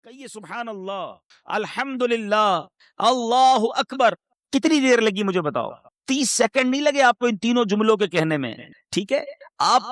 کہیے سبحان اللہ، الحمدللہ، اللہ اکبر. کتنی دیر لگی مجھے بتاؤ؟ 30 سیکنڈ نہیں لگے آپ کو ان تینوں جملوں کے کہنے میں. ٹھیک ہے، آپ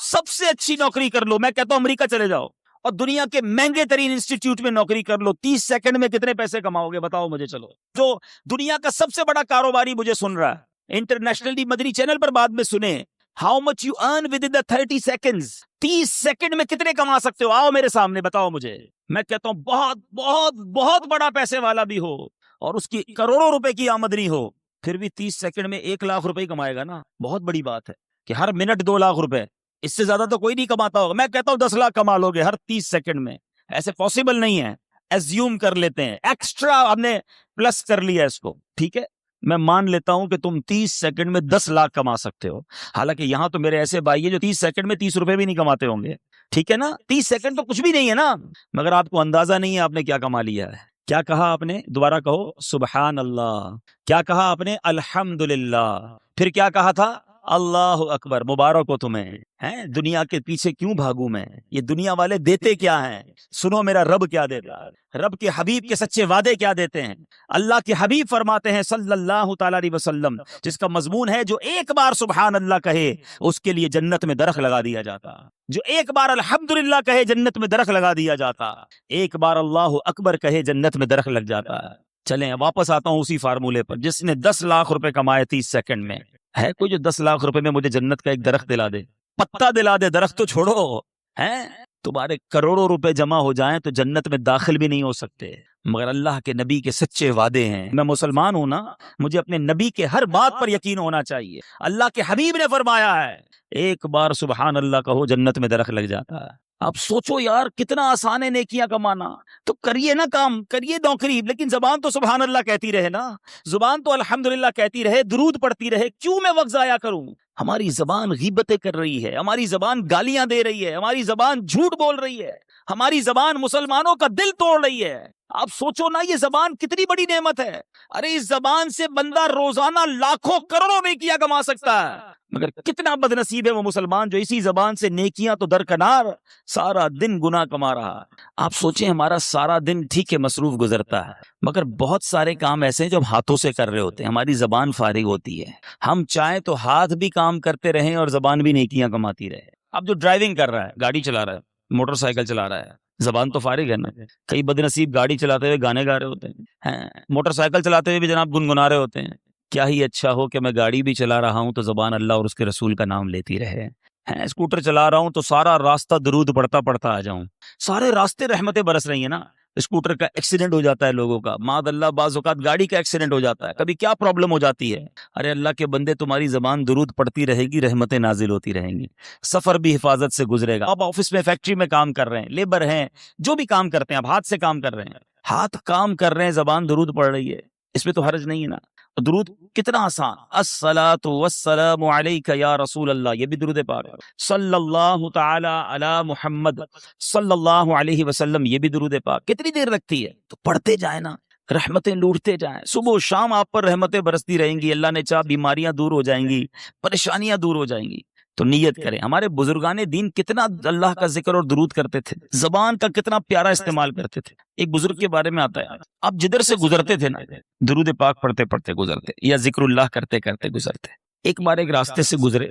سب سے اچھی نوکری کر لو، میں کہتا ہوں امریکہ چلے جاؤ اور دنیا کے مہنگے ترین انسٹیٹیوٹ میں نوکری کر لو، 30 سیکنڈ میں کتنے پیسے کماؤ گے بتاؤ مجھے. چلو، جو دنیا کا سب سے بڑا کاروباری مجھے سن رہا ہے انٹرنیشنل مدنی چینل پر بعد میں سنیں، how much you earn with in 30 seconds. 30 second میں کتنے کما سکتے ہو؟ آؤ میرے سامنے بتاؤ مجھے. میں کہتا ہوں بہت بہت بہت بڑا پیسے والا بھی ہو اور اس کی کروڑوں روپے کی آمدنی ہو، پھر بھی 30 سیکنڈ میں 1 لاکھ روپے ہی کمائے گا نا. بہت بڑی بات ہے کہ ہر منٹ 2 لاکھ روپے، اس سے زیادہ تو کوئی نہیں کماتا ہوگا. میں کہتا ہوں 10 لاکھ کما لو گے ہر 30 سیکنڈ میں. ایسے پاسبل نہیں ہے، ایزیوم کر لیتے ہیں، ایکسٹرا ہم نے پلس کر لیا اس کو. ٹھیک ہے، میں مان لیتا ہوں کہ تم 30 سیکنڈ میں 10 لاکھ کما سکتے ہو. حالانکہ یہاں تو میرے ایسے بھائی ہیں جو 30 سیکنڈ میں 30 روپے بھی نہیں کماتے ہوں گے. ٹھیک ہے نا، 30 سیکنڈ تو کچھ بھی نہیں ہے نا، مگر آپ کو اندازہ نہیں ہے آپ نے کیا کما لیا ہے. کیا کہا آپ نے؟ دوبارہ کہو سبحان اللہ. کیا کہا آپ نے؟ الحمدللہ. پھر کیا کہا تھا؟ اللہ اکبر. مبارک ہو تمہیں. ہیں دنیا کے پیچھے کیوں بھاگوں میں؟ یہ دنیا والے دیتے کیا ہیں؟ سنو میرا رب کیا دیتا ہے، رب کے حبیب کے سچے وعدے کیا دیتے ہیں. اللہ کے حبیب فرماتے ہیں صلی اللہ تعالی علیہ وسلم، جس کا مضمون ہے جو ایک بار سبحان اللہ کہے اس کے لیے جنت میں درخت لگا دیا جاتا، جو ایک بار الحمدللہ کہے جنت میں درخت لگا دیا جاتا، ایک بار اللہ اکبر کہے جنت میں درخت لگ جاتا ہے. چلیں واپس آتا ہوں اسی فارمولے پر. جس نے 10 لاکھ روپے کمائے 30 سیکنڈ میں، ہے کوئی جو 10 لاکھ روپے میں مجھے جنت کا ایک درخت دلا دے؟ پتا دلا دے، درخت تو چھوڑو. ہیں تمہارے کروڑوں روپے جمع ہو جائیں تو جنت میں داخل بھی نہیں ہو سکتے، مگر اللہ کے نبی کے سچے وعدے ہیں. میں مسلمان ہوں نا، مجھے اپنے نبی کے ہر بات پر یقین ہونا چاہیے. اللہ کے حبیب نے فرمایا ہے ایک بار سبحان اللہ کہو جنت میں درخت لگ جاتا ہے. آپ سوچو یار کتنا آسان ہے نیکیاں کمانا. تو کریے نا کام، کریے نوکری، لیکن زبان تو سبحان اللہ کہتی رہے نا، زبان تو الحمدللہ کہتی رہے، درود پڑھتی رہے. کیوں میں وقت ضائع کروں؟ ہماری زبان غیبتیں کر رہی ہے، ہماری زبان گالیاں دے رہی ہے، ہماری زبان جھوٹ بول رہی ہے، ہماری زبان مسلمانوں کا دل توڑ رہی ہے. آپ سوچو نا یہ زبان کتنی بڑی نعمت ہے. ارے اس زبان سے بندہ روزانہ لاکھوں کروڑوں نیکیاں کما سکتا ہے، مگر کتنا بد نصیب ہے وہ مسلمان جو اسی زبان سے نیکیاں تو درکنار سارا دن گناہ کما رہا ہے. آپ سوچیں ہمارا سارا دن ٹھیک ہے مصروف گزرتا ہے، مگر بہت سارے کام ایسے ہیں جو ہم ہاتھوں سے کر رہے ہوتے ہیں، ہماری زبان فارغ ہوتی ہے. ہم چاہیں تو ہاتھ بھی کام کرتے رہیں اور زبان بھی نیکیاں کماتی رہے. اب جو ڈرائیونگ کر رہا ہے، گاڑی چلا رہا ہے، موٹر سائیکل چلا رہا ہے، زبان تو فارغ ہے نا. کئی بد نصیب گاڑی چلاتے ہوئے گانے گا رہے ہوتے ہیں، موٹر سائیکل چلاتے ہوئے بھی جناب گنگنا رہے ہوتے ہیں. کیا ہی اچھا ہو کہ میں گاڑی بھی چلا رہا ہوں تو زبان اللہ اور اس کے رسول کا نام لیتی رہے. اسکوٹر چلا رہا ہوں تو سارا راستہ درود پڑھتا پڑھتا آ جاؤں. سارے راستے رحمتیں برس رہی ہیں نا. اسکوٹر کا ایکسیڈنٹ ہو جاتا ہے لوگوں کا، معاذ اللہ بعض اوقات گاڑی کا ایکسیڈنٹ ہو جاتا ہے، کبھی کیا پرابلم ہو جاتی ہے. ارے اللہ کے بندے تمہاری زبان درود پڑھتی رہے گی، رحمتیں نازل ہوتی رہیں گی، سفر بھی حفاظت سے گزرے گا. آپ آفس میں فیکٹری میں کام کر رہے ہیں، لیبر ہیں، جو بھی کام کرتے ہیں، آپ ہاتھ سے کام کر رہے ہیں، ہاتھ کام کر رہے ہیں، زبان درود پڑھ رہی ہے، اس میں تو حرج نہیں ہے نا. درود کتنا آسان، الصلاۃ والسلام علیک یا رسول اللہ، یہ بھی درود پاک. صلی اللہ تعالی علی محمد صلی اللہ علیہ وسلم، یہ بھی درود پاک. کتنی دیر لگتی ہے؟ تو پڑھتے جائیں نا، رحمتیں لوٹتے جائیں. صبح و شام آپ پر رحمتیں برستی رہیں گی، اللہ نے چاہ بیماریاں دور ہو جائیں گی، پریشانیاں دور ہو جائیں گی. تو نیت کریں. ہمارے بزرگان دین کتنا اللہ کا ذکر اور درود کرتے تھے، زبان کا کتنا پیارا استعمال کرتے تھے. ایک بزرگ کے بارے میں آتا ہے، آپ جدھر سے گزرتے تھے نا درود پاک پڑھتے پڑھتے گزرتے یا ذکر اللہ کرتے کرتے گزرتے. ایک بار ایک راستے سے گزرے،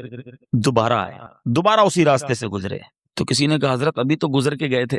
دوبارہ آئے، دوبارہ اسی راستے سے گزرے. تو کسی نے کہا حضرت ابھی تو گزر کے گئے تھے.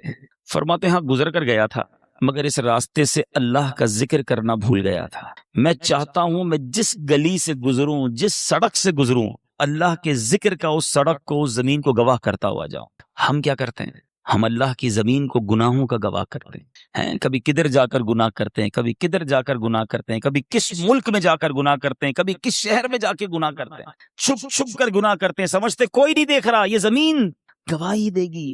فرماتے ہیں ہاں گزر کر گیا تھا، مگر اس راستے سے اللہ کا ذکر کرنا بھول گیا تھا. میں چاہتا ہوں میں جس گلی سے گزروں، جس سڑک سے گزروں، اللہ کے ذکر کا اس سڑک کو، اس زمین کو گواہ کرتا ہوا جاؤں. ہم کیا کرتے ہیں؟ ہم اللہ کی زمین کو گناہوں کا گواہ کرتے ہیں. کبھی کدھر جا کر گناہ کرتے ہیں، کبھی کدھر جا کر گناہ کرتے ہیں، کبھی کس ملک میں جا کر گناہ کرتے ہیں، کبھی کس شہر میں جا کے گناہ کرتے ہیں. چھپ چھپ کر گناہ کرتے ہیں، سمجھتے کوئی نہیں دیکھ رہا. یہ زمین گواہی دے گی،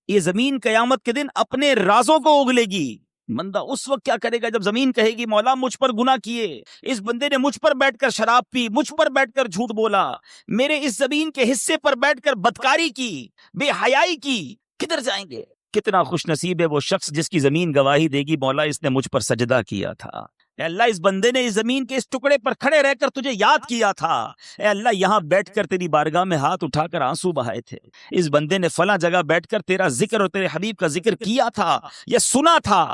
یہ زمین قیامت کے دن اپنے رازوں کو اگلے گی. بندہ اس وقت کیا کرے گا جب زمین کہے گی مولا مجھ پر گناہ کیے، اس بندے نے مجھ پر بیٹھ کر شراب پی، مجھ پر بیٹھ کر جھوٹ بولا، میرے اس زمین کے حصے پر بیٹھ کر بدکاری کی، بے حیائی کی. کدھر جائیں گے؟ کتنا خوش نصیب ہے وہ شخص جس کی زمین گواہی دے گی مولا اس نے مجھ پر سجدہ کیا تھا، اے اللہ اس بندے نے اس زمین کے اس ٹکڑے پر کھڑے رہ کر تجھے یاد کیا تھا، اے اللہ یہاں بیٹھ کر تیری بارگاہ میں ہاتھ اٹھا کر آنسو بہائے تھے، اس بندے نے فلاں جگہ بیٹھ کر تیرا ذکر اور تیرے حبیب کا ذکر کیا تھا یا سنا تھا،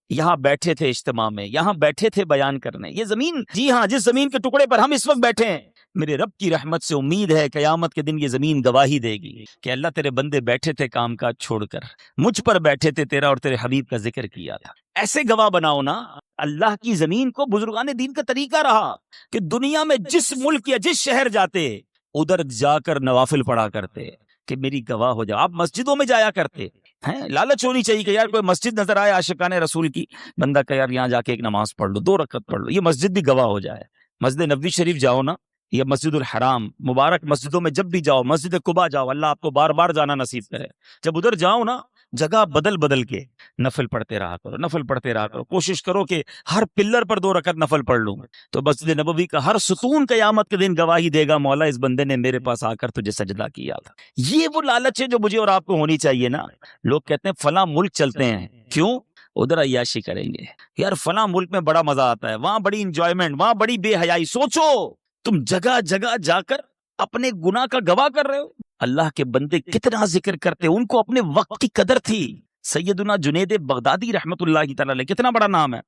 یہاں بیٹھے تھے اجتماع میں، یہاں بیٹھے تھے بیان کرنے، یہ زمین، جی ہاں جس زمین کے ٹکڑے پر ہم اس وقت بیٹھے ہیں، میرے رب کی رحمت سے امید ہے قیامت کے دن یہ زمین گواہی دے گی کہ اللہ تیرے بندے بیٹھے تھے کام کاج چھوڑ کر، مجھ پر بیٹھے تھے، تیرا اور تیرے حبیب کا ذکر کیا تھا۔ ایسے گواہ بناؤ نا۔ اللہ کی زمین کو بزرگان دین کا طریقہ رہا کہ دنیا میں جس ملک یا جس شہر جاتے ادھر جا کر نوافل پڑھا کرتے کہ میری گواہ ہو جاؤ۔ آپ مسجدوں میں جایا کرتے ہیں، لالچ ہونی چاہیے کہ یار کوئی مسجد نظر آئے عاشقان رسول کی، بندہ کہ یار یہاں جا کے ایک نماز پڑھ لو، 2 رکعت پڑھ لو، یہ مسجد بھی گواہ ہو جائے۔ مسجد نبوی شریف جاؤ نا، یا مسجد الحرام، مبارک مسجدوں میں جب بھی جاؤ، مسجد قباء جاؤ، اللہ آپ کو بار بار جانا نصیب کرے، جب ادھر جاؤ نا جگہ بدل بدل کے نفل پڑھتے رہا کرو، نفل پڑھتے رہا کرو، کوشش کرو کہ ہر پلر پر 2 رکعت نفل پڑھ لوں، تو مسجد نبوی کا ہر ستون قیامت کے دن گواہی دے گا مولا اس بندے نے میرے پاس آ کر تجھے سجدہ کیا تھا۔ یہ وہ لالچ ہے جو مجھے اور آپ کو ہونی چاہیے نا۔ لوگ کہتے ہیں فلاں ملک چلتے ہیں، کیوں؟ ادھر عیاشی کریں گے، یار فلاں ملک میں بڑا مزہ آتا ہے، وہاں بڑی انجوائمنٹ، وہاں بڑی بے حیائی۔ سوچو تم جگہ جگہ جا کر اپنے گناہ کا گواہ کر رہے ہو۔ اللہ کے بندے کتنا ذکر کرتے، ان کو اپنے وقت کی قدر تھی۔ سیدنا جنید بغدادی رحمت اللہ تعالی علیہ، کتنا بڑا نام ہے،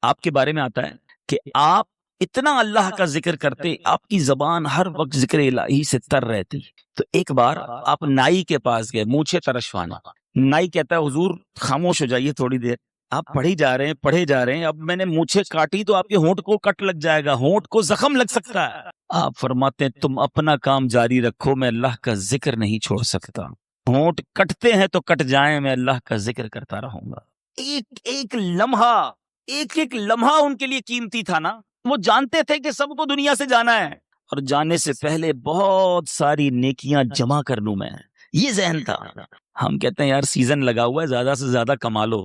آپ کے بارے میں آتا ہے کہ آپ اتنا اللہ کا ذکر کرتے، آپ کی زبان ہر وقت ذکر الہی سے تر رہتی۔ تو ایک بار آپ نائی کے پاس گئے، مونچھیں ترشوانا، نائی کہتا ہے حضور خاموش ہو جائیے تھوڑی دیر، آپ پڑھے جا رہے ہیں، اب میں نے مونچھیں کاٹی تو آپ کے ہونٹ کو کٹ لگ جائے گا، ہونٹ کو زخم لگ سکتا ہے۔ آپ فرماتے ہیں تم اپنا کام جاری رکھو، میں اللہ کا ذکر نہیں چھوڑ سکتا، ہونٹ کٹتے ہیں تو کٹ جائیں، میں اللہ کا ذکر کرتا رہوں گا۔ ایک ایک لمحہ ان کے لیے قیمتی تھا نا۔ وہ جانتے تھے کہ سب کو دنیا سے جانا ہے، اور جانے سے پہلے بہت ساری نیکیاں جمع کر لوں میں، یہ ذہن تھا۔ ہم کہتے ہیں یار سیزن لگا ہوا ہے، زیادہ سے زیادہ کما لو،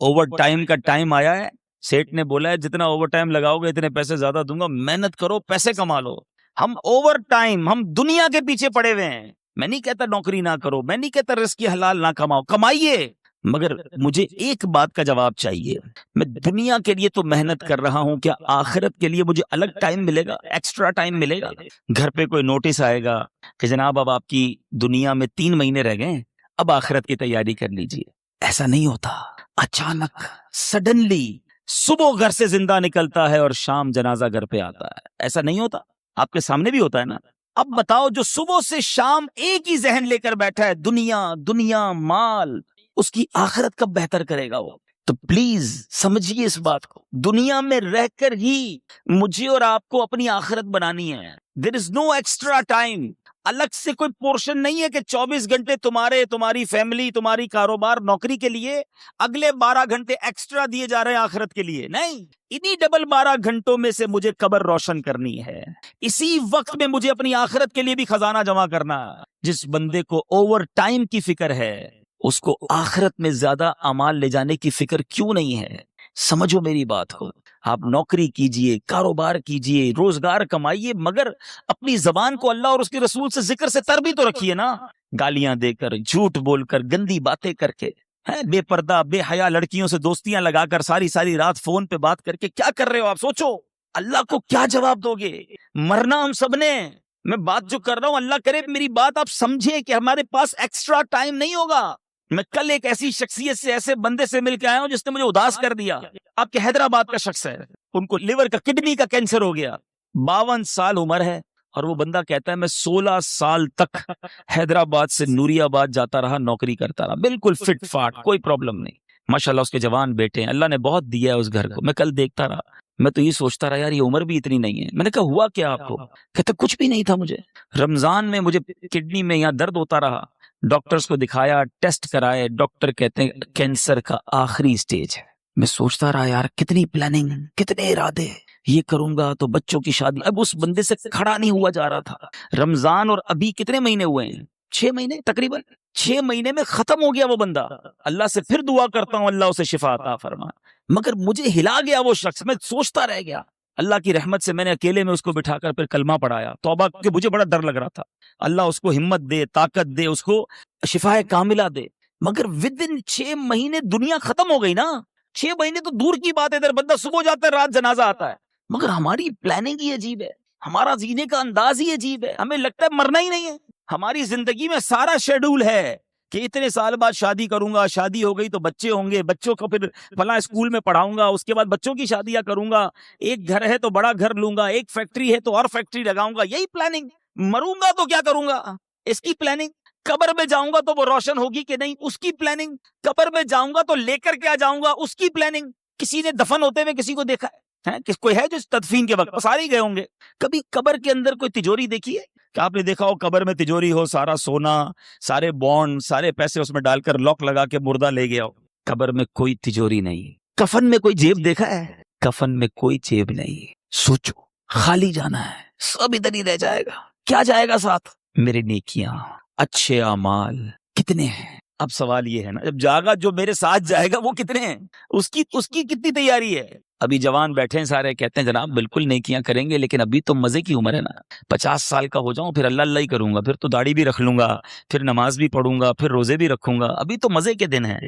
اوور ٹائم کا ٹائم آیا ہے، سیٹ نے بولا ہے جتنا اوور ٹائم لگاؤ گے اتنے پیسے زیادہ دوں گا، محنت کرو پیسے کما لو۔ ہم اوور ٹائم، ہم دنیا کے پیچھے پڑے ہوئے ہیں۔ میں نہیں کہتا نوکری نہ کرو، میں نہیں کہتا رزق حلال نہ کماؤ، کمائیے، مگر مجھے ایک بات کا جواب چاہیے، میں دنیا کے لیے تو محنت کر رہا ہوں، کیا آخرت کے لیے مجھے الگ ٹائم ملے گا، ایکسٹرا ٹائم ملے گا؟ گھر پہ کوئی نوٹس آئے گا کہ جناب اب آپ کی دنیا میں 3 مہینے رہ گئے، اب آخرت کی تیاری کر لیجئے۔ ایسا نہیں ہوتا، اچانک سڈنلی صبح گھر سے زندہ نکلتا ہے اور شام جنازہ گھر پہ آتا ہے، ایسا نہیں ہوتا؟ آپ کے سامنے بھی ہوتا ہے نا۔ اب بتاؤ جو صبح سے شام ایک ہی ذہن لے کر بیٹھا ہے، دنیا مال، اس کی آخرت کب بہتر کرے گا وہ؟ تو پلیز سمجھیے اس بات کو، دنیا میں رہ کر ہی مجھے اور آپ کو اپنی آخرت بنانی ہے۔ دیر از نو ایکسٹرا ٹائم، الگ سے کوئی پورشن نہیں ہے کہ 24 گھنٹے تمہاری فیملی، تمہاری کاروبار، نوکری کے لیے، اگلے 12 گھنٹے ایکسٹرا دیے جا رہے ہیں آخرت کے لیے، نہیں، انہی ڈبل 12 گھنٹوں میں سے مجھے قبر روشن کرنی ہے، اسی وقت میں مجھے اپنی آخرت کے لیے بھی خزانہ جمع کرنا ہے۔ جس بندے کو اوور ٹائم کی فکر ہے، اس کو آخرت میں زیادہ اعمال لے جانے کی فکر کیوں نہیں ہے؟ سمجھو میری بات کو، آپ نوکری کیجئے، کاروبار کیجئے، روزگار کمائیے، مگر اپنی زبان کو اللہ اور اس کے رسول سے ذکر سے تر بھی تو رکھیے نا۔ گالیاں دے کر، جھوٹ بول کر، گندی باتیں کر کے، بے پردہ بے حیا لڑکیوں سے دوستیاں لگا کر، ساری رات فون پہ بات کر کے کیا کر رہے ہو آپ؟ سوچو اللہ کو کیا جواب دو گے؟ مرنا ہم سب نے۔ میں بات جو کر رہا ہوں، اللہ کرے میری بات آپ سمجھیں کہ ہمارے پاس ایکسٹرا ٹائم نہیں ہوگا۔ میں کل ایک ایسی شخصیت سے، ایسے بندے سے مل کے آیا ہوں جس نے مجھے اداس کر دیا۔ آپ کے حیدرآباد کا شخص ہے، ان کو لیور کا، کڈنی کا کینسر ہو گیا، 52 سال عمر ہے، اور وہ بندہ کہتا ہے میں 16 سال تک حیدرآباد سے نوری آباد جاتا رہا، نوکری کرتا رہا، بالکل فٹ فاٹ، کوئی پرابلم نہیں، ماشاءاللہ اس کے جوان بیٹے ہیں، اللہ نے بہت دیا ہے اس گھر کو۔ میں کل دیکھتا رہا، میں تو یہ سوچتا رہا یار یہ عمر بھی اتنی نہیں ہے۔ میں نے کہا ہوا کیا آپ کو؟ کہتے کچھ بھی نہیں تھا مجھے، رمضان میں مجھے کڈنی میں یہاں درد ہوتا رہا، ڈاکٹرز کو دکھایا، ٹیسٹ کرائے، ڈاکٹر کہتے ہیں کینسر کا آخری سٹیج ہے۔ میں سوچتا رہا یار کتنی پلاننگ، کتنے ارادے، یہ کروں گا تو بچوں کی شادی، اب اس بندے سے کھڑا نہیں ہوا جا رہا تھا۔ رمضان اور ابھی کتنے مہینے ہوئے ہیں؟ 6 مہینے تقریباً، 6 مہینے میں ختم ہو گیا وہ بندہ۔ اللہ سے پھر دعا کرتا ہوں اللہ اسے شفا عطا فرما، مگر مجھے ہلا گیا وہ شخص، میں سوچتا رہ گیا۔ اللہ کی رحمت سے میں نے اکیلے میں اس کو بٹھا کر پھر کلمہ پڑھایا، توبہ، کہ مجھے بڑا ڈر لگ رہا تھا، اللہ اس کو ہمت دے، طاقت دے، اس کو شفا کاملہ دے، مگر ودن 6 مہینے دنیا ختم ہو گئی نا۔ 6 مہینے تو دور کی بات ہے، ادھر بندہ صبح جاتا ہے رات جنازہ آتا ہے. مگر ہماری پلاننگ ہی عجیب ہے، ہمارا جینے کا انداز ہی عجیب ہے. ہمیں لگتا ہے مرنا ہی نہیں ہے. ہماری زندگی میں سارا شیڈول ہے کہ اتنے سال بعد شادی کروں گا، شادی ہو گئی تو بچے ہوں گے، بچوں کو پھر فلاں اسکول میں پڑھاؤں گا، اس کے بعد بچوں کی شادیاں کروں گا، ایک گھر ہے تو بڑا گھر لوں گا، ایک فیکٹری ہے تو اور فیکٹری لگاؤں گا. یہی پلاننگ. مروں گا تو کیا کروں گا، اس کی پلاننگ. قبر میں جاؤں گا تو وہ روشن ہوگی کہ نہیں، اس کی پلاننگ. قبر میں جاؤں گا تو لے کر کیا جاؤں گا، اس کی پلاننگ. کسی نے دفن ہوتے ہوئے کسی کو دیکھا ہے؟ کوئی ہے جو تدفین کے وقت؟ سارے گئے ہوں گے. کبھی قبر کے اندر کوئی تجوری دیکھی ہے کہ آپ نے دیکھا ہو قبر میں تجوری ہو، سارا سونا، سارے بانڈ، سارے پیسے اس میں ڈال کر لاک لگا کے مردہ لے گیا ہو؟ قبر میں کوئی تجوری نہیں. کفن میں کوئی جیب دیکھا ہے؟ کفن میں کوئی جیب نہیں. سوچو، خالی جانا ہے، سب ادھر ہی رہ جائے گا. کیا جائے گا ساتھ؟ میرے نیکیاں، اچھے اعمال کتنے ہیں؟ اب سوال یہ ہے نا، جب جاگا جو میرے ساتھ جائے گا وہ کتنے ہیں؟ اس کی کتنی تیاری ہے؟ ابھی جوان بیٹھے ہیں سارے، کہتے ہیں جناب بالکل نیکیاں کریں گے، لیکن ابھی تو مزے کی عمر ہے نا. 50 سال کا ہو جاؤں پھر اللہ اللہ ہی کروں گا، پھر تو داڑھی بھی رکھ لوں گا، پھر نماز بھی پڑھوں گا، پھر روزے بھی رکھوں گا. ابھی تو مزے کے دن ہیں.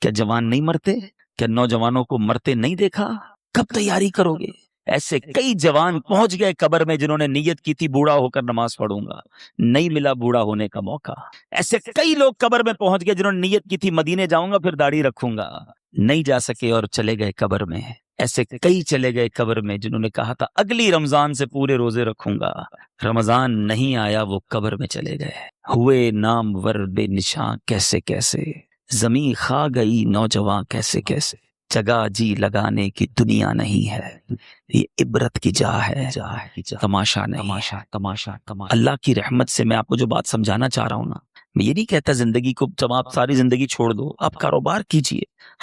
کیا جوان نہیں مرتے؟ کیا نوجوانوں کو مرتے نہیں دیکھا؟ کب تیاری کرو گے؟ ایسے کئی جوان پہنچ گئے قبر میں جنہوں نے نیت کی تھی بوڑھا ہو کر نماز پڑھوں گا، نہیں ملا بوڑھا ہونے کا موقع. ایسے کئی لوگ قبر میں پہنچ گئے جنہوں نے نیت کی تھی مدینے جاؤں گا پھر داڑھی رکھوں گا، نہیں جا سکے اور چلے گئے قبر میں. ایسے کئی چلے گئے قبر میں جنہوں نے کہا تھا اگلی رمضان سے پورے روزے رکھوں گا، رمضان نہیں آیا وہ قبر میں چلے گئے. ہوئے نام ور بے نشاں کیسے کیسے، زمیں کھا گئی نوجوان کیسے کیسے. جگہ جی لگانے کی دنیا نہیں ہے، یہ عبرت کی جا ہے، تماشا نہیں. تماشا. اللہ کی رحمت سے میں آپ کو جو بات سمجھانا چاہ رہا ہوں نا، میں یہ نہیں کہتا زندگی کو جب آپ ساری زندگی چھوڑ دو، آپ کاروبار کیجئے،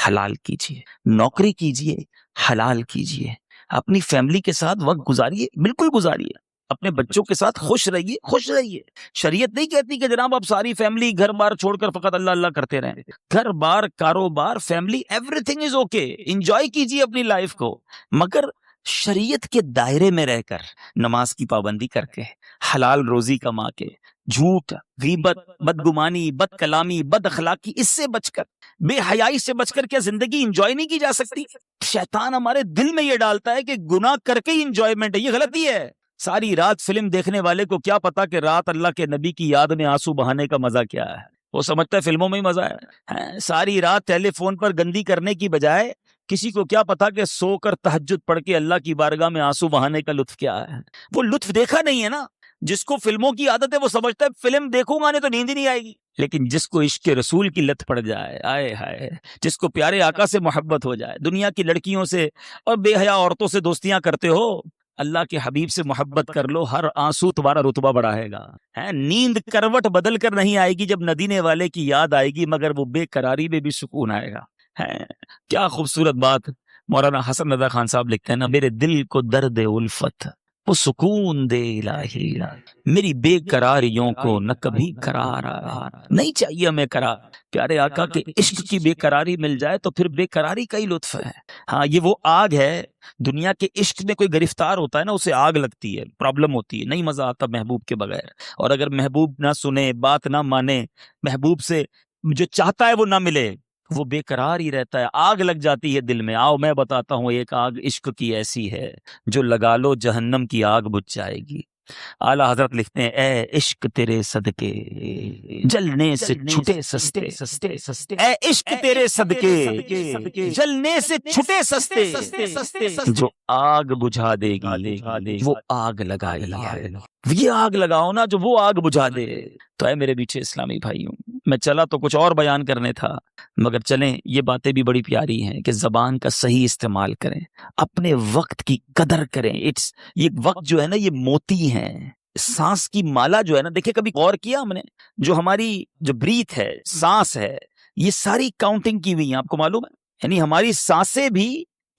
حلال کیجئے، نوکری کیجئے، حلال کیجئے، اپنی فیملی کے ساتھ وقت گزاریے، بالکل گزاریے، اپنے بچوں کے ساتھ خوش رہیے، خوش رہیے. شریعت نہیں کہتی کہ جناب آپ ساری فیملی گھر بار چھوڑ کر فقط اللہ اللہ کرتے رہیں. گھر بار، کاروبار، family, every thing is okay, enjoy کیجیے اپنی لائف کو، مگر شریعت کے دائرے میں رہ کر، نماز کی پابندی کر کے، حلال روزی کما کے، جھوٹ، غیبت، بدگمانی، بد کلامی، بد اخلاقی، اس سے بچ کر، بے حیائی سے بچ کر کیا زندگی انجوائے نہیں کی جا سکتی؟ شیطان ہمارے دل میں یہ ڈالتا ہے کہ گناہ کر کے ہی انجوائمنٹ ہے، یہ غلطی ہے. ساری رات فلم دیکھنے والے کو کیا پتا کہ رات اللہ کے نبی کی یاد میں آنسو بہانے کا مزہ کیا ہے. وہ سمجھتا ہے فلموں میں ہی مزہ ہے. ساری رات ٹیلی فون پر گندی کرنے کی بجائے کسی کو کیا پتا کہ سو کر تہجد پڑھ کے اللہ کی بارگاہ میں آنسو بہانے کا لطف کیا ہے. وہ لطف دیکھا نہیں ہے نا. جس کو فلموں کی عادت ہے وہ سمجھتا ہے فلم دیکھوں گا نہیں تو نیند ہی نہیں آئے گی. لیکن جس کو عشق رسول کی لت پڑ جائے، آئے ہائے، جس کو پیارے آقا سے محبت ہو جائے، دنیا کی لڑکیوں سے اور بے حیا عورتوں سے دوستیاں کرتے ہو، اللہ کے حبیب سے محبت کر لو، ہر آنسو تمہارا رتبہ بڑھائے گا. نیند کروٹ بدل کر نہیں آئے گی جب ندینے والے کی یاد آئے گی، مگر وہ بے قراری میں بھی سکون آئے گا. کیا خوبصورت بات مولانا حسن رضا خان صاحب لکھتے ہیں نا، میرے دل کو درد الفت وہ سکون دے الہی، میری بے قراریوں کو نہ کبھی قرار آیا. نہیں چاہیے ہمیں قرار. پیارے آقا کے عشق کی بے قراری مل جائے تو پھر بے قراری کا ہی لطف ہے. ہاں یہ وہ آگ ہے، دنیا کے عشق میں کوئی گرفتار ہوتا ہے نا، اسے آگ لگتی ہے، پرابلم ہوتی ہے، نہیں مزہ آتا محبوب کے بغیر. اور اگر محبوب نہ سنے، بات نہ مانے، محبوب سے جو چاہتا ہے وہ نہ ملے، وہ بے قرار ہی رہتا ہے، آگ لگ جاتی ہے دل میں. آؤ میں بتاتا ہوں، ایک آگ عشق کی ایسی ہے جو لگا لو جہنم کی آگ بجھ جائے گی. اعلیٰ حضرت لکھتے ہیں، اے عشق تیرے صدقے جلنے سے چھٹے سستے، اے عشق تیرے صدقے جلنے سے چھٹے سستے، جو آگ بجھا دے گی وہ آگ لگائی ہے. یہ آگ لگاؤ نا جو وہ آگ بجھا دے. تو اے میرے پیچھے اسلامی بھائیوں، میں چلا تو کچھ اور بیان کرنے تھا، مگر چلیں یہ باتیں بھی بڑی پیاری ہیں کہ زبان کا صحیح استعمال کریں، اپنے وقت کی قدر کریں. یہ وقت جو ہے نا، یہ موتی ہے. سانس کی مالا جو ہے نا، دیکھیں کبھی غور کیا ہم نے، جو ہماری جو بریتھ ہے، سانس ہے، یہ ساری کاؤنٹنگ کی ہوئی ہیں، آپ کو معلوم ہے؟ یعنی ہماری سانسیں بھی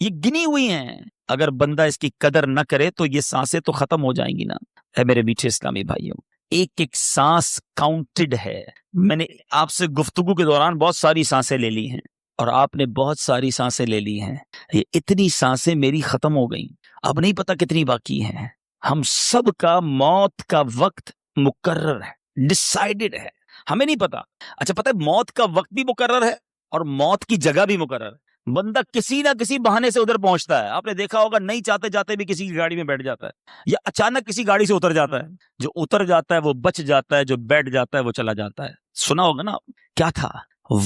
یہ گنی ہوئی ہیں. اگر بندہ اس کی قدر نہ کرے تو یہ سانسیں تو ختم ہو جائیں گی نا. اے میرے میٹھے اسلامی بھائیوں، ایک ایک سانس کاؤنٹڈ ہے. میں نے آپ سے گفتگو کے دوران بہت ساری سانسیں لے لی ہیں اور آپ نے بہت ساری سانسیں لے لی ہیں. یہ اتنی سانسیں میری ختم ہو گئیں، اب نہیں پتا کتنی باقی ہیں. ہم سب کا موت کا وقت مقرر ہے، ڈیسائیڈڈ ہے، ہمیں نہیں پتا. اچھا پتہ ہے موت کا وقت بھی مقرر ہے اور موت کی جگہ بھی مقرر ہے. بندہ کسی نہ کسی بہانے سے ادھر پہنچتا ہے. آپ نے دیکھا ہوگا نہیں چاہتے جاتے بھی کسی کی گاڑی میں بیٹھ جاتا ہے یا اچانک کسی گاڑی سے اتر جاتا ہے. جو اتر جاتا ہے وہ بچ جاتا ہے, جو بیٹھ جاتا ہے وہ چلا جاتا ہے. سنا ہوگا نا, کیا تھا,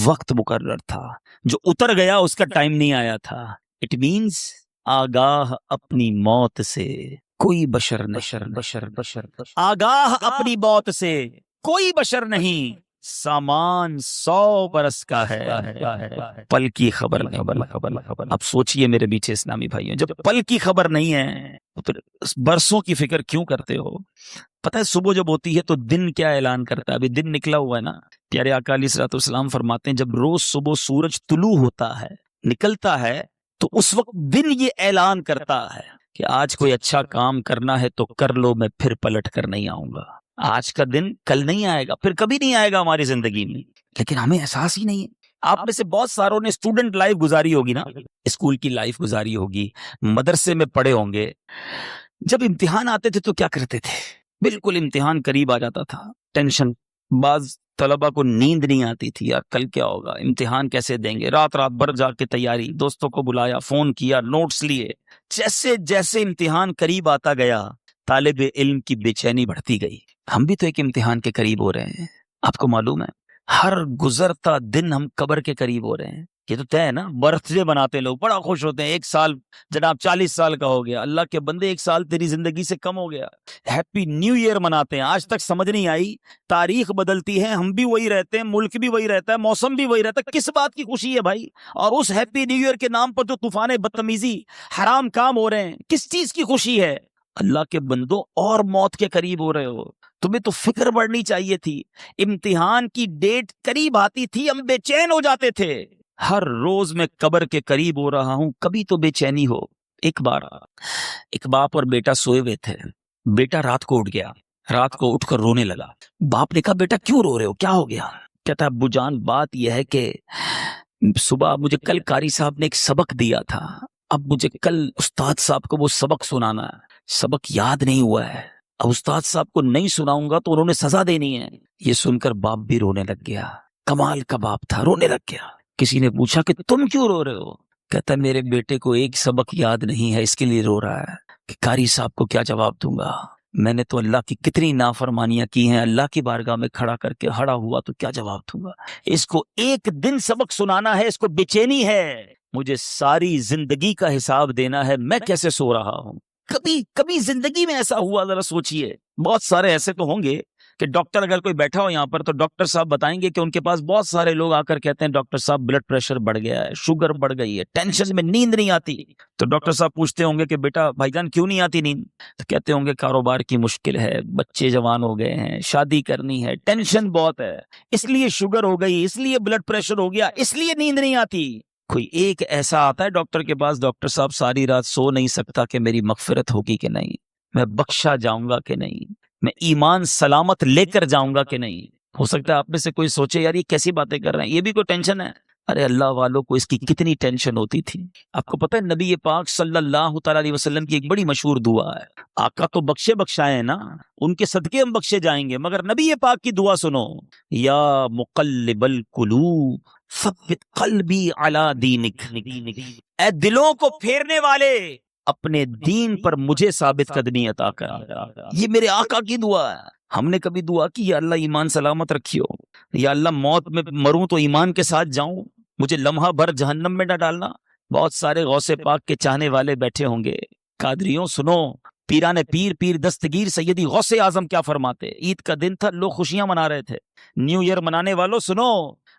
وقت مقرر تھا. جو اتر گیا اس کا ٹائم نہیں آیا تھا. اٹ مینز آگاہ اپنی موت سے کوئی بشر نہیں, آگاہ اپنی موت سے کوئی بشر نہیں. سامان 100 برس کا ہے, پل کی خبر نہیں. اب سوچئے میرے میٹھے اسلامی بھائیوں, جب پل کی خبر نہیں ہے تو پھر برسوں کی فکر کیوں کرتے ہو؟ پتہ ہے صبح جب ہوتی ہے تو دن کیا اعلان کرتا ہے؟ ابھی دن نکلا ہوا ہے نا. پیارے آقا علیہ الصلوۃ والسلام فرماتے ہیں جب روز صبح سورج طلوع ہوتا ہے, نکلتا ہے, تو اس وقت دن یہ اعلان کرتا ہے کہ آج کوئی اچھا کام کرنا ہے تو کر لو, میں پھر پلٹ کر نہیں آؤں گا. آج کا دن کل نہیں آئے گا, پھر کبھی نہیں آئے گا ہماری زندگی میں, لیکن ہمیں احساس ہی نہیں ہے. آپ میں سے بہت ساروں نے اسٹوڈنٹ لائف گزاری ہوگی نا, اسکول کی لائف گزاری ہوگی, مدرسے میں پڑھے ہوں گے. جب امتحان آتے تھے تو کیا کرتے تھے؟ بالکل امتحان قریب آ جاتا تھا, ٹینشن. بعض طلبہ کو نیند نہیں آتی تھی, یار کل کیا ہوگا, امتحان کیسے دیں گے. رات بھر جا کے تیاری, دوستوں کو بلایا, فون کیا, نوٹس لیے. جیسے جیسے امتحان قریب آتا گیا طالب علم کی بے چینی بڑھتی گئی. ہم بھی تو ایک امتحان کے قریب ہو رہے ہیں, آپ کو معلوم ہے. ہر گزرتا دن ہم قبر کے قریب ہو رہے ہیں. یہ تو طے ہے نا. برتھ ڈے بناتے لوگ, بڑا خوش ہوتے ہیں, 1 سال جناب 40 سال کا ہو گیا. اللہ کے بندے 1 سال تیری زندگی سے کم ہو گیا. ہیپی نیو ایئر مناتے ہیں. آج تک سمجھ نہیں آئی, تاریخ بدلتی ہے, ہم بھی وہی رہتے ہیں, ملک بھی وہی رہتا ہے, موسم بھی وہی رہتا ہے, کس بات کی خوشی ہے بھائی؟ اور اس ہیپی نیو ایئر کے نام پر جو طوفان بدتمیزی, حرام کام ہو رہے ہیں, کس چیز کی خوشی ہے؟ اللہ کے بندوں اور موت کے قریب ہو رہے ہو. تمہیں تو فکر بڑھنی چاہیے تھی. امتحان کی ڈیٹ قریب آتی تھی, ہم بے چین ہو جاتے تھے. ہر روز میں قبر کے قریب ہو رہا ہوں, کبھی تو بے چینی ہو. ایک بار ایک باپ اور بیٹا سوئے ہوئے تھے. بیٹا رات کو اٹھ گیا, رات کو اٹھ کر رونے لگا. باپ نے کہا بیٹا کیوں رو رہے ہو, کیا ہو گیا؟ کہتا ہے ابو جان بات یہ ہے کہ صبح مجھے کل قاری صاحب نے ایک سبق دیا تھا, اب مجھے کل استاد صاحب کو وہ سبق سنانا ہے, سبق یاد نہیں ہوا ہے, اب استاد صاحب کو نہیں سناؤں گا تو انہوں نے سزا دینی ہے. یہ سن کر باپ بھی رونے لگ گیا. کمال کا باپ تھا, رونے لگ گیا. کسی نے پوچھا کہ تم کیوں رو رہے ہو؟ کہتا ہے میرے بیٹے کو ایک سبق یاد نہیں ہے, اس کے لیے رو رہا ہے. کہ قاری صاحب کو کیا جواب دوں گا, میں نے تو اللہ کی کتنی نافرمانیاں کی ہیں, اللہ کی بارگاہ میں کھڑا کر کے ہڑا ہوا تو کیا جواب دوں گا. اس کو ایک دن سبق سنانا ہے, اس کو بے چینی ہے, مجھے ساری زندگی کا حساب دینا ہے, میں کیسے سو رہا ہوں. کبھی کبھی زندگی میں ایسا ہوا, ذرا سوچئے. بہت سارے ایسے تو ہوں گے کہ ڈاکٹر اگر کوئی بیٹھا ہو یہاں پر تو ڈاکٹر صاحب بتائیں گے کہ ان کے پاس بہت سارے لوگ آ کر کہتے ہیں ڈاکٹر صاحب بلڈ پریشر بڑھ گیا ہے, شوگر بڑھ گئی ہے, ٹینشن میں نیند نہیں آتی. تو ڈاکٹر صاحب پوچھتے ہوں گے کہ بیٹا بھائی جان کیوں نہیں آتی نیند؟ تو کہتے ہوں گے کاروبار کی مشکل ہے, بچے جوان ہو گئے ہیں, شادی کرنی ہے, ٹینشن بہت ہے, اس لیے شوگر ہو گئی, اس لیے بلڈ پریشر ہو گیا, اس لیے نیند نہیں آتی. کوئی ایک ایسا آتا ہے ڈاکٹر کے پاس, ڈاکٹر صاحب ساری رات سو نہیں سکتا کہ میری مغفرت ہوگی کہ نہیں, میں بخشا جاؤں گا کہ نہیں, میں ایمان سلامت لے کر جاؤں گا کہ نہیں. ہو سکتا ہے آپ میں سے کوئی سوچے یار یہ کیسی باتیں کر رہے ہیں, یہ بھی کوئی ٹینشن ہے. ارے اللہ والوں کو اس کی کتنی ٹینشن ہوتی تھی. آپ کو پتہ ہے نبی پاک صلی اللہ تعالی علیہ وسلم کی ایک بڑی مشہور دعا ہے. آقا تو بخشائے ہیں نا, ان کے صدقے ہم بخشے جائیں گے, مگر نبی پاک کی دعا سنو, یا مقلب القلوب ثبت قلبی علی دینک, اے دلوں کو پھیرنے والے اپنے دین پر مجھے ثابت قدمی عطا کر. یہ میرے آقا کی دعا ہے. ہم نے کبھی دعا کی یا اللہ ایمان سلامت رکھیو, یا اللہ موت میں مروں تو ایمان کے ساتھ جاؤں, مجھے لمحہ بھر جہنم میں نہ ڈالنا. بہت سارے غوث پاک کے چاہنے والے بیٹھے ہوں گے. قادریوں سنو, پیران پیر دستگیر سیدی غوث اعظم کیا فرماتے. عید کا دن تھا, لوگ خوشیاں منا رہے تھے. نیو ایئر منانے والوں سنو,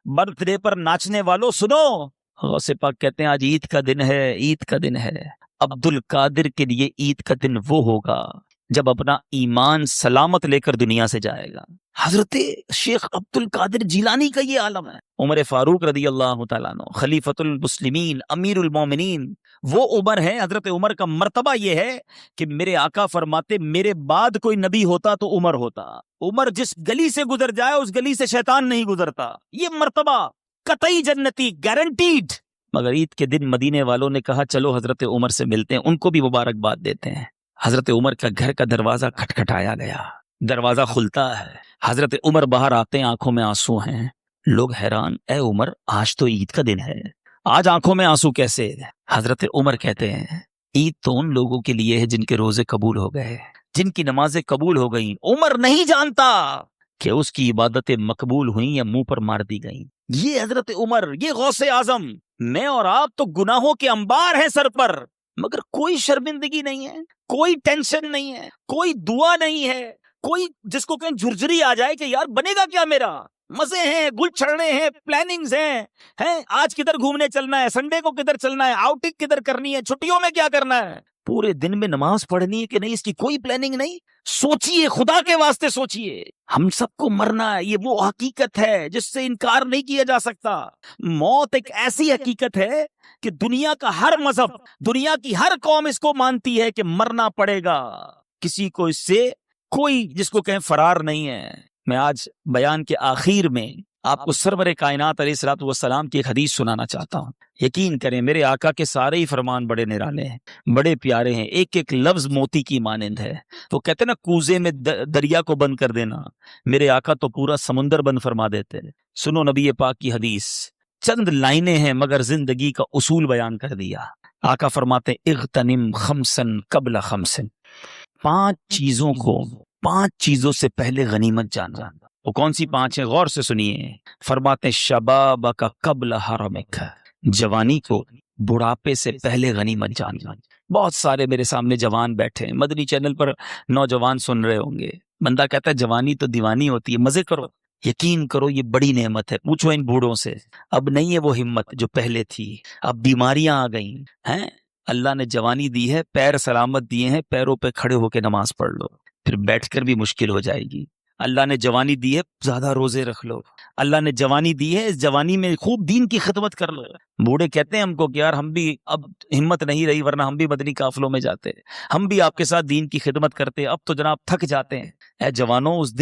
برتھ ڈے پر ناچنے والوں سنو, غوث پاک کہتے ہیں آج عید کا دن ہے, عید کا دن ہے. عبد القادر کے لیے عید کا دن وہ ہوگا جب اپنا ایمان سلامت لے کر دنیا سے جائے گا. حضرت شیخ عبد القادر جیلانی کا یہ عالم ہے. عمر فاروق رضی اللہ تعالیٰ عنہ خلیفۃ المسلمین امیر المومنین, وہ عمر ہے. حضرت عمر کا مرتبہ یہ ہے کہ میرے آقا فرماتے میرے بعد کوئی نبی ہوتا تو عمر ہوتا. عمر جس گلی سے گزر جائے اس گلی سے شیطان نہیں گزرتا. یہ مرتبہ قطعی جنتی, گارنٹیڈ. مگر عید کے دن مدینے والوں نے کہا چلو حضرت عمر سے ملتے ہیں, ان کو بھی مبارکباد دیتے ہیں. حضرت عمر کا گھر کا دروازہ کھٹکھٹایا گیا, دروازہ کھلتا ہے, حضرت عمر باہر آتے ہیں, آنکھوں میں آنسو ہیں. لوگ حیران, اے عمر آج تو عید کا دن ہے, آج آنکھوں میں آنسو کیسے؟ حضرت عمر کہتے ہیں عید تو ان لوگوں کے لیے ہے جن کے روزے قبول ہو گئے، جن کی نمازیں قبول ہو گئیں۔ عمر نہیں جانتا کہ اس کی عبادتیں مقبول ہوئیں یا منہ پر مار دی گئیں۔ یہ حضرت عمر، یہ غوث اعظم۔ میں اور آپ تو گناہوں کے انبار ہیں سر پر، مگر کوئی شرمندگی نہیں ہے، کوئی ٹینشن نہیں ہے، کوئی دعا نہیں ہے، کوئی جس کو کہیں جھرجھری آ جائے کہ یار بنے گا کیا میرا۔ مزے ہیں، گل چھڑنے ہیں، پلاننگز ہیں، آج کدھر گھومنے چلنا ہے، سنڈے کو کدھر چلنا ہے، آؤٹنگ کدھر کرنی ہے، چھٹیوں میں کیا کرنا ہے، پورے دن میں نماز پڑھنی ہے کہ نہیں، اس کی کوئی پلاننگ نہیں۔ سوچئے، خدا کے واسطے سوچئے، ہم سب کو مرنا ہے، یہ وہ حقیقت ہے جس سے انکار نہیں کیا جا سکتا۔ موت ایک ایسی حقیقت ہے کہ دنیا کا ہر مذہب، دنیا کی ہر قوم اس کو مانتی ہے کہ مرنا پڑے گا، کسی کو اس سے کوئی جس کو کہیں فرار نہیں ہے۔ میں آج بیان کے آخر میں آپ کو سرور کائنات علیہ الصلوۃ والسلام کی ایک حدیث سنانا چاہتا ہوں۔ یقین کریں میرے آقا کے سارے ہی فرمان بڑے نرالے ہیں، بڑے پیارے ہیں، ایک ایک لفظ موتی کی مانند ہے۔ وہ کہتے ہیں نا کوزے میں دریا کو بند کر دینا، میرے آقا تو پورا سمندر بند فرما دیتے ہیں۔ سنو نبی پاک کی حدیث، چند لائنیں ہیں مگر زندگی کا اصول بیان کر دیا۔ آقا فرماتے ہیں اغتنم خمسن قبل خمسن، 5 چیزوں کو 5 چیزوں سے پہلے غنیمت جاننا۔ وہ کون سی 5 ہیں؟ غور سے سنیے۔ فرماتے ہیں شبابک قبل حرمک، جوانی کو بڑھاپے سے پہلے غنیمت جاننا۔ بہت سارے میرے سامنے جوان بیٹھے ہیں، مدنی چینل پر نوجوان سن رہے ہوں گے، بندہ کہتا ہے جوانی تو دیوانی ہوتی ہے، مزے کرو۔ یقین کرو یہ بڑی نعمت ہے، پوچھو ان بوڑھوں سے، اب نہیں ہے وہ ہمت جو پہلے تھی، اب بیماریاں آ گئی ہیں۔ اللہ نے جوانی دی ہے، پیر سلامت دیے ہیں، پیروں پہ کھڑے ہو کے نماز پڑھ لو، پھر بیٹھ کر بھی مشکل ہو جائے گی۔ اللہ نے جوانی دی ہے، زیادہ روزے رکھ لو۔ اللہ نے جوانی دی ہے، اس جوانی میں خوب دین کی خدمت کر لو۔ بوڑھے کہتے ہیں ہم کو کہ یار ہم بھی اب ہمت نہیں رہی، ورنہ ہم بھی مدنی قافلوں میں جاتے، ہم بھی آپ کے ساتھ دین کی خدمت کرتے، اب تو جناب تھک جاتے ہیں۔ اے جوانوں، اس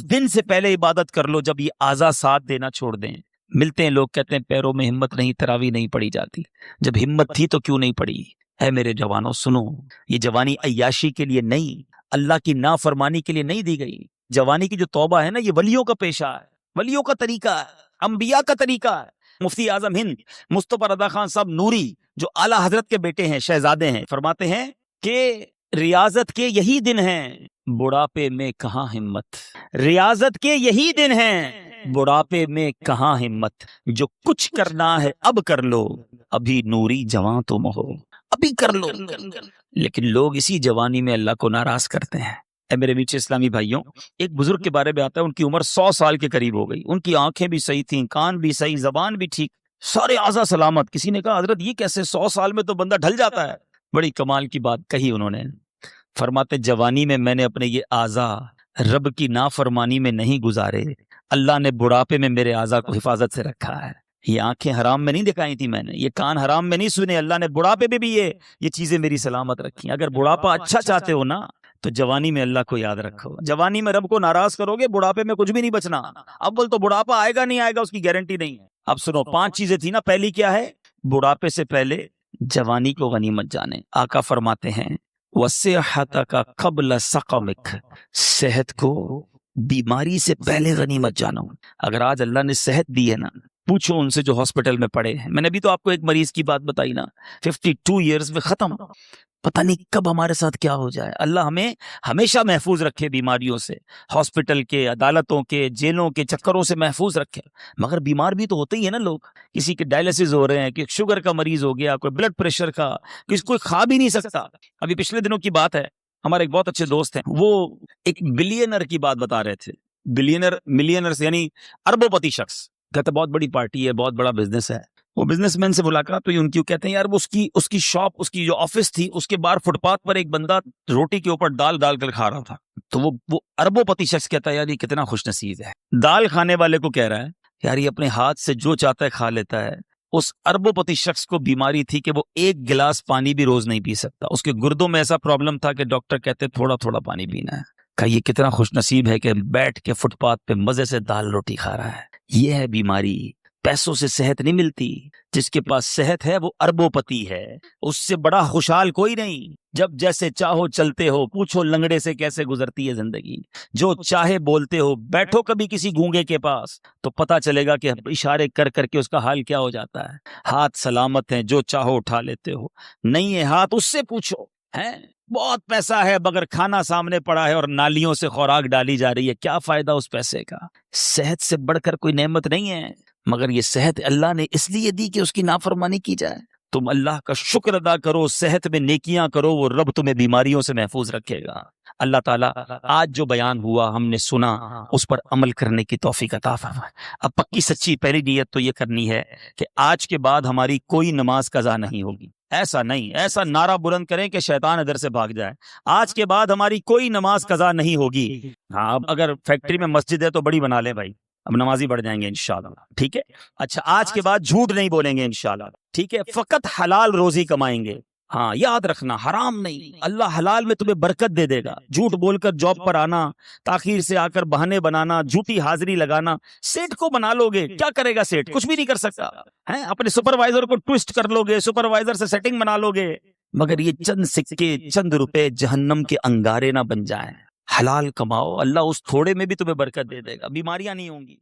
دن سے پہلے عبادت کر لو جب یہ اعضاء ساتھ دینا چھوڑ دیں۔ ملتے ہیں لوگ کہتے ہیں پیروں میں ہمت نہیں، تراویح نہیں پڑی جاتی۔ جب ہمت تھی تو کیوں نہیں پڑی؟ اے میرے جوانوں سنو، یہ جوانی عیاشی کے لیے نہیں، اللہ کی نافرمانی کے لیے نہیں دی گئی۔ جوانی کی جو توبہ ہے نا، یہ ولیوں کا پیشہ ہے، ولیوں کا طریقہ ہے، انبیاء کا طریقہ ہے۔ مفتی اعظم ہند مصطفی رضا خان صاحب نوری جو اعلیٰ حضرت کے بیٹے ہیں، شہزادے ہیں، فرماتے ہیں کہ ریاضت کے یہی دن ہیں، بڑھاپے میں کہاں ہمت۔ ریاضت کے یہی دن ہیں، بڑھاپے میں کہاں ہمت۔ جو کچھ کرنا ہے اب کر لو، ابھی نوری جوان تم ہو، ابھی کر لو۔ لیکن لوگ اسی جوانی میں اللہ کو ناراض کرتے ہیں۔ اے میرے میٹھے اسلامی بھائیوں، ایک بزرگ کے بارے میں آتا ہے، ان کی عمر 100 سال کے قریب ہو گئی، ان کی آنکھیں بھی صحیح تھیں، کان بھی صحیح، زبان بھی ٹھیک، سارے اعضاء سلامت۔ کسی نے کہا حضرت یہ کیسے 100 سال میں تو بندہ ڈھل جاتا ہے؟ بڑی کمال کی بات کہی انہوں نے۔ فرماتے جوانی میں میں نے اپنے یہ اعضاء رب کی نافرمانی میں نہیں گزارے، اللہ نے بڑھاپے میں میرے اعضاء کو حفاظت سے رکھا ہے۔ یہ آنکھیں حرام میں نہیں دکھائی تھی میں نے، یہ کان حرام میں نہیں سنے، اللہ نے بڑھاپے میں بھی یہ چیزیں میری سلامت رکھی۔ اگر بڑھاپا اچھا چاہتے ہو نا تو جوانی میں اللہ کو یاد رکھو۔ جوانی میں رب کو ناراض کرو گے، بڑھاپے میں کچھ بھی نہیں بچنا۔ اول تو بڑھاپا آئے گا نہیں آئے گا اس کی گارنٹی نہیں ہے۔ اب سنو، 5 چیزیں تھی نا، پہلی کیا ہے؟ بڑھاپے سے پہلے جوانی کو غنیمت جانے۔ آقا فرماتے ہیں وَصِحَّتَكَ قَبْلَ سَقَمِكَ، صحت کو بیماری سے پہلے غنیمت جانو۔ اگر آج اللہ نے صحت دی ہے نا، پوچھو ان سے جو ہاسپٹل میں پڑے ہیں۔ میں نے بھی تو آپ کو ایک مریض کی بات بتائی نا، 52 ایئرز میں ختم، پتہ نہیں کب ہمارے ساتھ کیا ہو جائے۔ اللہ ہمیں ہمیشہ محفوظ رکھے بیماریوں سے، ہاسپٹل کے، عدالتوں کے، جیلوں کے چکروں سے محفوظ رکھے۔ مگر بیمار بھی تو ہوتے ہی ہیں نا لوگ، کسی کے ڈائلسس ہو رہے ہیں، کہ شوگر کا مریض ہو گیا، کوئی بلڈ پریشر کا، کوئی کھا بھی نہیں سکتا۔ ابھی پچھلے دنوں کی بات ہے، ہمارے ایک بہت اچھے دوست ہیں، وہ ایک بلینر کی بات بتا رہے تھے۔ ملینر یعنی اربوں پتی شخص، کہتے بہت بڑی پارٹی ہے، بہت بڑا بزنس ہے۔ وہ بزنس مین سے ملاقات ہوئی ان کی، کہتے ہیں یار اس کی شاپ، اس کی جو آفس تھی، اس کے باہر فٹ پاتھ پر ایک بندہ روٹی کے اوپر دال ڈال کر کھا رہا تھا۔ تو وہ اربوں پتی شخص کہتا ہے یار یہ کتنا خوش نصیب ہے، دال کھانے والے کو کہہ رہا ہے یار یہ اپنے ہاتھ سے جو چاہتا ہے کھا لیتا ہے۔ اس اربوں پتی شخص کو بیماری تھی کہ وہ 1 گلاس پانی بھی روز نہیں پی سکتا، اس کے گردوں میں ایسا پرابلم تھا کہ ڈاکٹر کہتے تھوڑا تھوڑا پانی پینا ہے۔ کہ یہ کتنا خوش نصیب ہے کہ بیٹھ کے فٹ پاتھ پہ مزے سے دال روٹی کھا رہا ہے۔ یہ ہے بیماری، پیسوں سے صحت نہیں ملتی. جس کے پاس صحت ہے وہ اربوں پتی ہے. اس سے بڑا خوشحال کوئی نہیں. جب جیسے چاہو چلتے ہو, پوچھو لنگڑے سے کیسے گزرتی ہے زندگی. جو چاہے بولتے ہو, بیٹھو کبھی کسی گونگے کے پاس تو پتا چلے گا کہ اشارے کر کر کے اس کا حال کیا ہو جاتا ہے. ہاتھ سلامت ہیں, جو چاہو اٹھا لیتے ہو. نہیں ہے ہاتھ, اس سے پوچھو. ہے بہت پیسہ ہے مگر کھانا سامنے پڑا ہے اور نالیوں سے خوراک ڈالی جا رہی ہے, کیا فائدہ اس پیسے کا. صحت سے بڑھ کر کوئی نعمت نہیں ہے, مگر یہ صحت اللہ نے اس لیے دی کہ اس کی نافرمانی کی جائے. تم اللہ کا شکر ادا کرو, صحت میں نیکیاں کرو, وہ رب تمہیں بیماریوں سے محفوظ رکھے گا. اللہ تعالیٰ آج جو بیان ہوا ہم نے سنا, اس پر عمل کرنے کی توفیق عطا فرمائے. اب پکی سچی پہلی نیت تو یہ کرنی ہے کہ آج کے بعد ہماری کوئی نماز قضا نہیں ہوگی. ایسا نہیں, ایسا نعرہ بلند کریں کہ شیطان ادھر سے بھاگ جائے. آج کے بعد ہماری کوئی نماز قضا نہیں ہوگی. ہاں, اب اگر فیکٹری میں مسجد ہے تو بڑی بنا لیں بھائی, اب نمازی بڑھ جائیں گے انشاءاللہ. ٹھیک ہے, اچھا آج کے بعد جھوٹ نہیں بولیں گے انشاءاللہ. ٹھیک ہے, فقط حلال روزی کمائیں گے. ہاں یاد رکھنا, حرام نہیں. اللہ حلال میں تمہیں برکت دے دے گا. جھوٹ بول کر جاب پر آنا, تاخیر سے آ کر بہانے بنانا, جھوٹی حاضری لگانا, سیٹ کو بنا لو گے, کیا کرے گا سیٹ؟ کچھ بھی نہیں کر سکتا ہے. اپنے سپروائزر کو ٹوسٹ کر لو گے, سپروائزر سے سیٹنگ بنا لو گے, مگر یہ چند سکے چند روپے جہنم کے انگارے نہ بن جائیں. حلال کماؤ, اللہ اس تھوڑے میں بھی تمہیں برکت دے دے گا, بیماریاں نہیں ہوں گی.